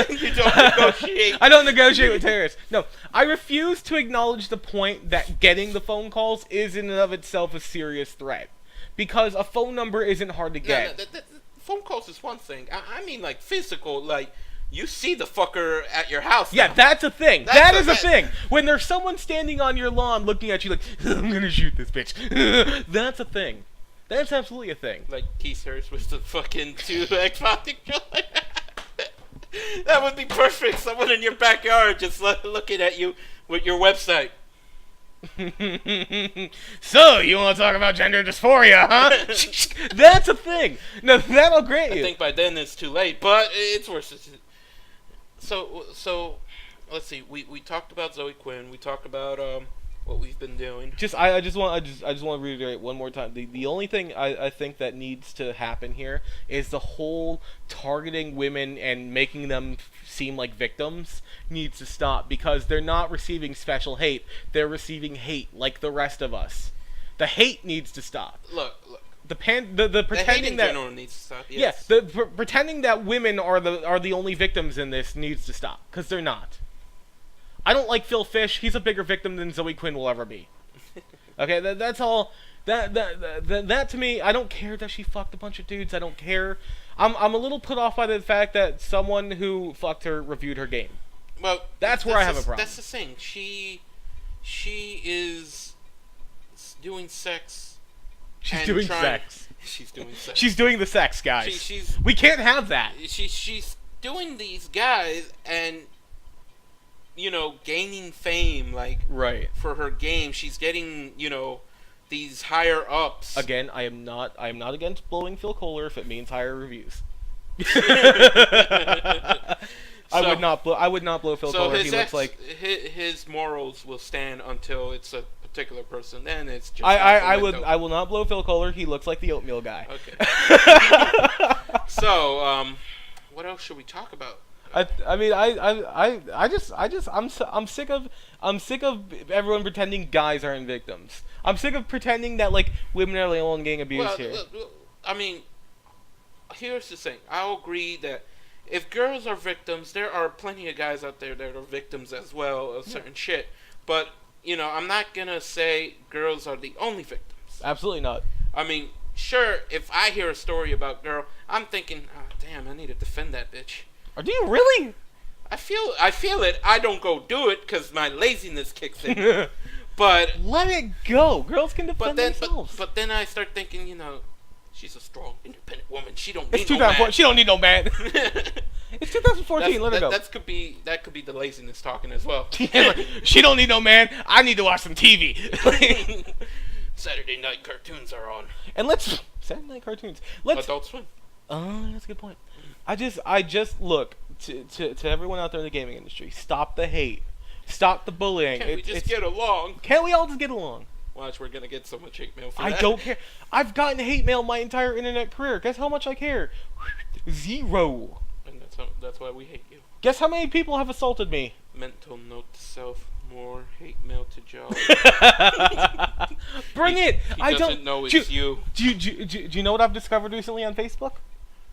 You don't negotiate. I don't negotiate with terrorists. No, I refuse to acknowledge the point that getting the phone calls is in and of itself a serious threat. Because a phone number isn't hard to get. No, phone calls is one thing. I mean, like, physical, like, you see the fucker at your house. Yeah, now. that's a thing. That is a thing. When there's someone standing on your lawn looking at you like, I'm gonna shoot this bitch. That's a thing. That's absolutely a thing. Like Keith Hurst with the fucking 2 Xbox controller. That would be perfect. Someone in your backyard just looking at you with your website. So, you want to talk about gender dysphoria, huh? That's a thing. No, that'll grant you. I think by then it's too late, but it's worse. So let's see. We talked about Zoe Quinn. We talked about what we've been doing. I just want to reiterate one more time. The only thing I think that needs to happen here is the whole targeting women and making them seem like victims needs to stop, because they're not receiving special hate. They're receiving hate like the rest of us. The hate needs to stop. Look. The pretending in that general needs to stop. Yes. Yeah, the pretending that women are the only victims in this needs to stop, because they're not. I don't like Phil Fish. He's a bigger victim than Zoe Quinn will ever be. Okay, that's all. That to me, I don't care that she fucked a bunch of dudes. I don't care. I'm a little put off by the fact that someone who fucked her reviewed her game. Well, that's where I have a problem. That's the thing. She is doing sex. She's doing sex. She's doing sex. She's doing the sex, guys. We can't have that. She's doing these guys and, gaining fame, like, right, for her game. She's getting, these higher ups. Again, I am not against blowing Phil Kohler if it means higher reviews. I would not blow Phil Kohler. He looks like his morals will stand until it's a particular person. Then it's just I will not blow Phil Kohler. He looks like the oatmeal guy. Okay. So, what else should we talk about? I'm sick of everyone pretending guys aren't victims. I'm sick of pretending that, like, women are the only getting abused here. I mean, here's the thing. I'll agree that if girls are victims, there are plenty of guys out there that are victims as well of certain shit. But I'm not gonna say girls are the only victims. Absolutely not. I mean, sure, if I hear a story about girl, I'm thinking, oh, damn, I need to defend that bitch. Or do you really? I feel it. I don't go do it because my laziness kicks in. But let it go. Girls can defend themselves. But then I start thinking, she's a strong, independent woman. She don't need no man. She don't need no man. It's 2014. Let her go. That could be the laziness talking as well. She don't need no man. I need to watch some TV. Saturday night cartoons are on. And Saturday night cartoons. Adult Swim. That's a good point. I just look to everyone out there in the gaming industry. Stop the hate. Stop the bullying. Can't we just get along? Can't we all just get along? Watch, we're gonna get so much hate mail for that. I don't care. I've gotten hate mail my entire internet career. Guess how much I care? 0. And that's why we hate you. Guess how many people have assaulted me? Mental note to self: more hate mail to Joe. Bring it. He doesn't know it's you. Do you know what I've discovered recently on Facebook?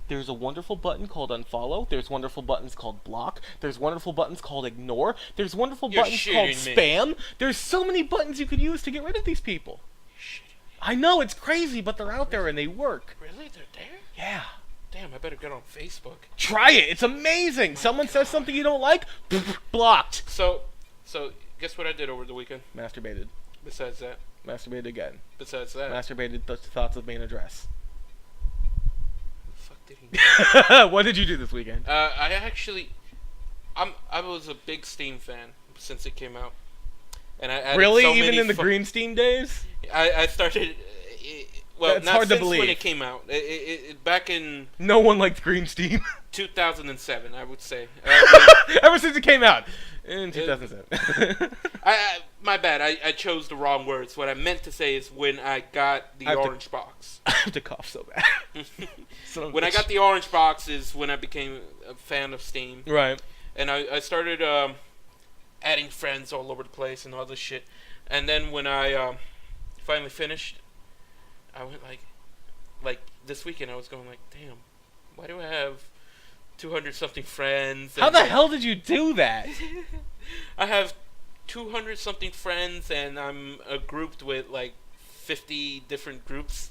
There's a wonderful button called unfollow. There's wonderful buttons called block. There's wonderful buttons called ignore. There's wonderful buttons called spam. There's so many buttons you could use to get rid of these people. I know, it's crazy, but they're out there and they work. Really? They're there? Yeah. Damn, I better get on Facebook. Try it. It's amazing. Someone says something you don't like, blocked. So guess what I did over the weekend? Masturbated. Besides that? Masturbated again. Besides that? Masturbated thoughts of me in a dress. What did you do this weekend? I was a big Steam fan since it came out, and I added really so even many in the green Steam days. I started. Well, that's not hard since to believe. when it came out. Back in no one liked green Steam. 2007, I would say. Ever since it came out in 2007. My bad. I chose the wrong words. What I meant to say is when I got the orange box. I have to cough so bad. When I got the orange box is when I became a fan of Steam. Right. And I started adding friends all over the place and all this shit. And then when I finally finished, I went like this weekend I was going like, damn, why do I have 200 something friends? How the hell did you do that? I have 200 something friends and I'm grouped with like 50 different groups.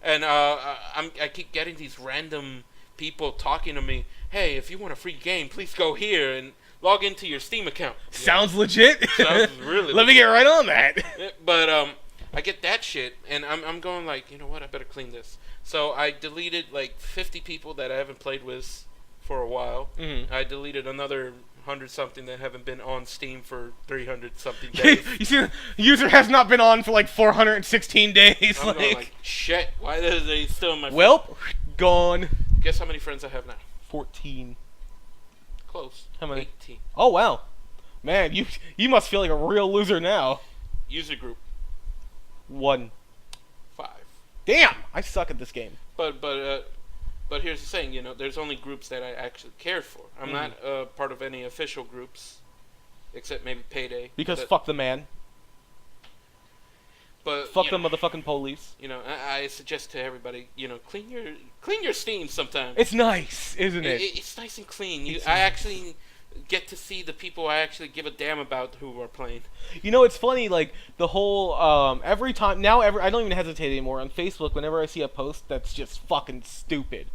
And I keep getting these random people talking to me. Hey, if you want a free game, please go here and log into your Steam account. Sounds legit. Sounds really Let me get right on that. But I get that shit, and I'm going like, you know what? I better clean this. So I deleted like 50 people that I haven't played with for a while. Mm-hmm. I deleted another 100 something that haven't been on Steam for 300 something days. You see, the user has not been on for like 416 days. I'm going like, shit. Why are they still in my? Welp, gone. Guess how many friends I have now? 14. Close. How many? 18. Oh wow, man, you must feel like a real loser now. User group. 1. 5. Damn, I suck at this game. But here's the thing, there's only groups that I actually care for. I'm not part of any official groups, except maybe Payday. Because fuck the man. But fuck the motherfucking police. I suggest to everybody, clean your Steam sometime. It's nice, isn't it? It's nice and clean. I actually get to see the people I actually give a damn about who are playing. It's funny, like, the whole, every time, now I don't even hesitate anymore on Facebook whenever I see a post that's just fucking stupid.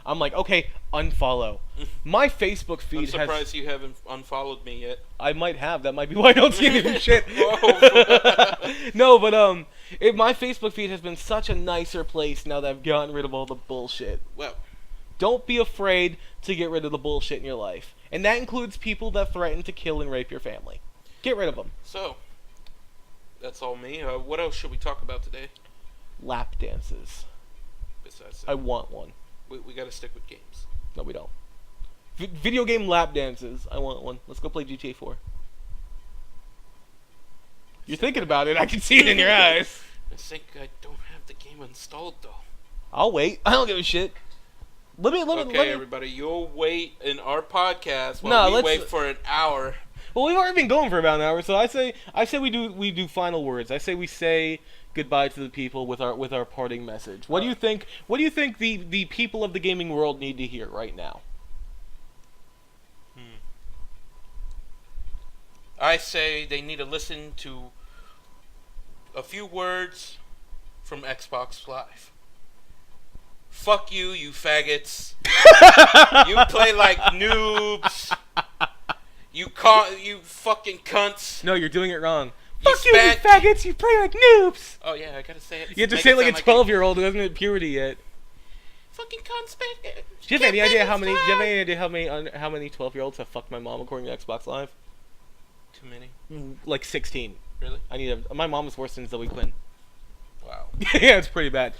I'm like, okay, unfollow. My Facebook feed I'm surprised you haven't unfollowed me yet. I might have. That might be why I don't see any shit. No, but my Facebook feed has been such a nicer place now that I've gotten rid of all the bullshit. Well, don't be afraid to get rid of the bullshit in your life. And that includes people that threaten to kill and rape your family. Get rid of them. So, that's all me. What else should we talk about today? Lap dances. Besides that, I want one. We gotta stick with games. No, we don't. Video game lap dances. I want one. Let's go play GTA 4. You're thinking about it. I can see it in your eyes. I think I don't have the game installed, though. I'll wait. I don't give a shit. Let me. Everybody, you'll wait in our podcast while we wait for an hour. Well, we've already been going for about an hour, so I say we do final words. I say we say goodbye to the people with our parting message. What do you think? What do you think the people of the gaming world need to hear right now? I say they need to listen to a few words from Xbox Live. Fuck you, you faggots. You play like noobs. You fucking cunts. No, you're doing it wrong. You Fuck you, you faggots! You play like noobs. Oh yeah, I gotta say it. You have to say it like a 12-year-old who hasn't hit puberty yet. Fucking cunts, man. Do you have any idea how many? Do you have any idea how many 12-years have fucked my mom according to Xbox Live? Too many. Like 16. Really? My mom is worse than Zoe Quinn. Wow. Yeah, it's pretty bad.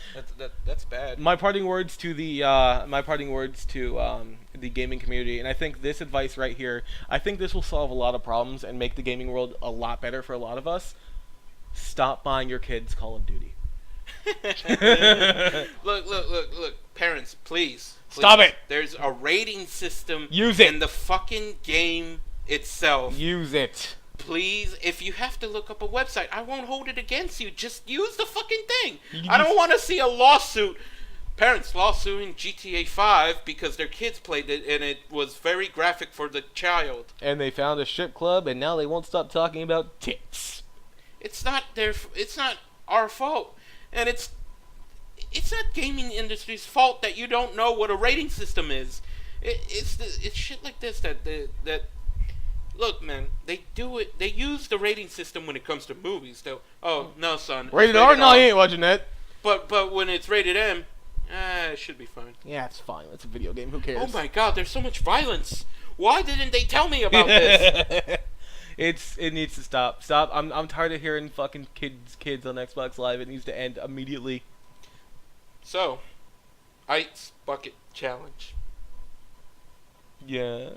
That's bad. My parting words to the the gaming community, and I think this advice right here, I think this will solve a lot of problems and make the gaming world a lot better for a lot of us. Stop buying your kids Call of Duty. Look, parents, please. Stop it. There's a rating system. Use it. In the fucking game itself. Use it. Please, if you have to look up a website, I won't hold it against you. Just use the fucking thing. I don't want to see a lawsuit. Parents lawsuiting GTA 5 because their kids played it and it was very graphic for the child. And they found a strip club and now they won't stop talking about tits. It's not our fault. And it's not gaming industry's fault that you don't know what a rating system is. It's shit like this that look, man, they do it. They use the rating system when it comes to movies. Oh no, son. Rated R? No, you ain't watching that. But when it's rated M, it should be fine. Yeah, it's fine. It's a video game. Who cares? Oh my God, there's so much violence. Why didn't they tell me about this? It needs to stop. Stop. I'm tired of hearing fucking kids on Xbox Live. It needs to end immediately. So, Ice Bucket Challenge. Yes.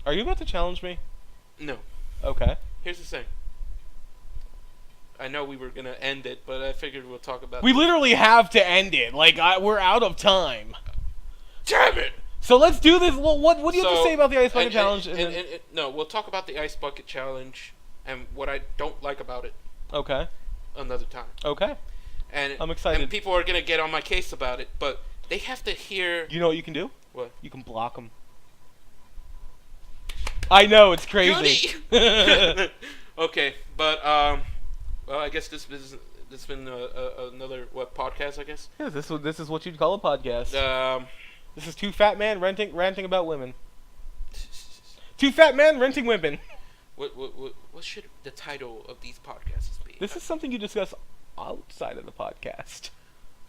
Are you about to challenge me? No. Okay. Here's the thing. I know we were gonna end it, but I figured we'll talk about. We literally have to end it. Like we're out of time. Damn it! So let's do this. Well, what do you have to say about the Ice Bucket Challenge? No, we'll talk about the Ice Bucket Challenge and what I don't like about it. Okay. Another time. Okay. And I'm excited. And people are gonna get on my case about it, but they have to hear. You know what you can do? What? You can block them. I know, it's crazy. Okay, but well, I guess this has been another podcast, I guess. Yeah, this is what you'd call a podcast. This is two fat men ranting about women. Two fat men renting women. What should the title of these podcasts be? This is something you discuss outside of the podcast.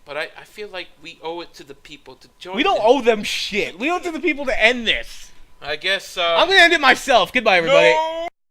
But I feel like we owe it to the people to join. We don't owe them shit. We owe it to the people to end this. I guess. I'm gonna end it myself. Goodbye, everybody. No!